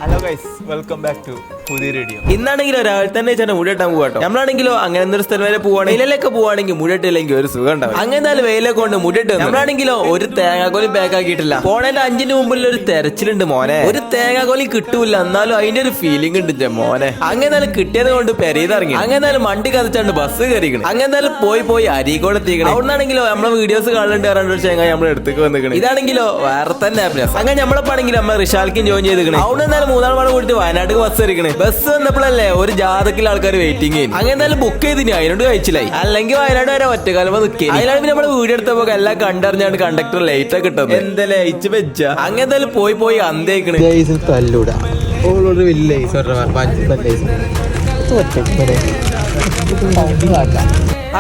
Hello guys, welcome back to പുതിയ radio. ഇന്നാണെങ്കിലോ രാവിലെ തന്നെ ചേട്ടൻ മുടിയിട്ടാൻ പോകട്ടോ. നമ്മളാണെങ്കിലോ അങ്ങനെ ഒരു സ്ഥലം വരെ പോവാണെങ്കിൽ വെയിലൊക്കെ പോവാണെങ്കിൽ മുടിയിട്ടില്ലെങ്കിൽ ഒരു സുഖം ഉണ്ടാവും. അങ്ങനെ വെയിലൊക്കെ കൊണ്ട് മുടിയിട്ട് നമ്മളാണെങ്കിലോ ഒരു തേങ്ങാക്കോലി പാക്ക് ആക്കിയിട്ടില്ല. പോണേന്റെ 5 മുമ്പിൽ ഒരു തെരച്ചിലുണ്ട് മോനെ. ഒരു തേങ്ങാക്കോലി കിട്ടൂല, എന്നാലും അതിന്റെ ഒരു ഫീലിംഗ് ഉണ്ട് മോനെ. അങ്ങനെ കിട്ടിയത് കൊണ്ട് പെരയിറങ്ങി. അങ്ങനെ വണ്ടി കത്തിച്ചാണ്ട് ബസ് കയറിക്കണം. അങ്ങനെ പോയി അരീക്കോട് എത്തിക്കണം. അവിടുന്നാണെങ്കിലോ നമ്മളെ വീഡിയോസ് കാണുന്നുണ്ട് പറഞ്ഞ ചേങ്ങായി നമ്മളെ അടുത്തേക്ക് വന്നിക്കണം. ഇതാണെങ്കിലോ വേറെ തന്നെ ഹാപ്പിനെസ്. അങ്ങനെ നമ്മളെപ്പാണെങ്കിലും നമ്മൾ റിഷാൽക്കും ജോയിൻ ചെയ്തിരിക്കണം. അവിടെ നിന്നാലും 3 പാടെ കൂടിയിട്ട് വയനാട്ടിൽ ബസ് കയറിക്കണേ. ബസ് വന്നപ്പോഴല്ലേ ഒരു ജാതക്കിൽ ആൾക്കാർ വെയിറ്റിംഗ് ചെയ്യും. അങ്ങനെ ബുക്ക് ചെയ്തിനി, അതിനോട് കഴിച്ചില്ലായി. അല്ലെങ്കിൽ വയനാട് വരെ ഒറ്റക്കാലം നിൽക്കുക. അതിലാണ് പിന്നെ നമ്മള് വീഡിയോ എടുത്തപ്പോ എല്ലാം കണ്ടറിഞ്ഞാണ് കണ്ടക്ടർ ലൈറ്റ് ഒക്കെ കിട്ടുന്നത്. എന്താ ലൈറ്റ് വെച്ച അങ്ങനെ പോയി അന്തേക്കണ്.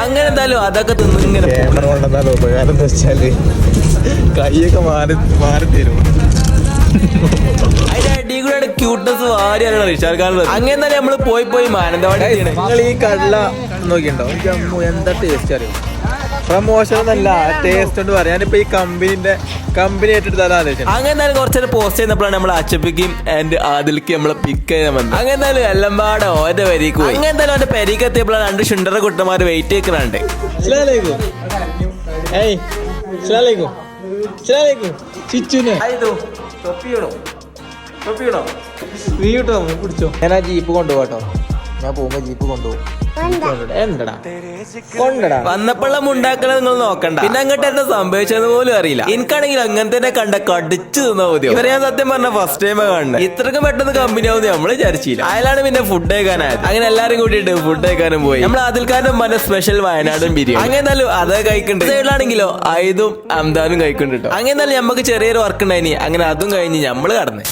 അങ്ങനെ എന്തായാലും അതൊക്കെ തിന്നിങ്ങനെ ഉപകാരം എന്താ വെച്ചാല് കൈയൊക്കെ മാറി തരും. അതിന്റെ അടി കൂടെ ക്യൂട്ട്നെസ് വാരിയാണ് റിഷാദ് ഖാൻ. അങ്ങനെ തന്നെ നമ്മള് പോയി മാനന്തവാടി. നിങ്ങൾ ഈ കടല നോക്കിണ്ടോ? എന്താ ടേസ്റ്റ് അറിയും? പ്രമോഷൻ എന്നല്ല, ടേസ്റ്റ് കൊണ്ട് പറയാം. ഞാനിപ്പോ ഈ കമ്പനി ഏറ്റെടുത്താലും ആലോചിച്ചു. അങ്ങനെ കുറച്ചേരം പോസ്റ്റ് ചെയ്യുന്നപ്പോഴാണ് നമ്മൾ അച്ചപ്പിക്കും ആൻഡ് ആദിൽക്ക് നമ്മളെ പിക്ക് ചെയ്യാൻ വന്നത്. അങ്ങനെ എല്ലാം പാടെ ഓന്റെ പെരീക്ക് പോയി. അങ്ങനെ അവന്റെ പെരീക്ക് എത്തിയപ്പോഴാണ് 2 ഷിണ്ടറ കുട്ടന്മാര് വെയിറ്റ് ചെയ്യണുണ്ട്. ഞാൻ ആ ജീപ്പ് കൊണ്ടുപോട്ടോ. ഞാൻ പോകുമ്പോ ജീപ്പ് കൊണ്ടുപോകും. വന്നപ്പോഴുള്ള മുണ്ടാക്കളെ നിങ്ങൾ നോക്കണ്ട. പിന്നെ അങ്ങോട്ട് എന്താ സംഭവിച്ചതെന്ന് പോലും അറിയില്ല. എനിക്കാണെങ്കിൽ അങ്ങനെ തന്നെ കണ്ട കടിച്ചു തിന്നാ മതിയോ. ഇവരെ ഞാൻ സത്യം പറഞ്ഞ ഫസ്റ്റ് ടൈം കാണുന്നത്. ഇത്രക്കും പെട്ടെന്ന് കമ്പനി ആവുന്ന നമ്മള് വിചാരിച്ചില്ല. അയാളാണ് പിന്നെ ഫുഡ് കഴിക്കാനായത്. അങ്ങനെ എല്ലാരും കൂട്ടിയിട്ട് ഫുഡ് കഴിക്കാനും പോയി. നമ്മൾ അതിൽക്കാരനും മറ്റേ സ്പെഷ്യൽ വയനാടൻ ബിരിയാണി. അങ്ങനെ എന്നാലും അത് കഴിക്കുന്നുണ്ട്. സൈഡിലാണെങ്കിലോ ആയതും അംദാനും കഴിക്കുന്നുണ്ട് കേട്ടോ. അങ്ങനെ എന്നാലും നമുക്ക് ചെറിയൊരു വർക്ക് ഉണ്ടായിനി. അങ്ങനെ അതും കഴിഞ്ഞ് നമ്മള് കടന്നേ.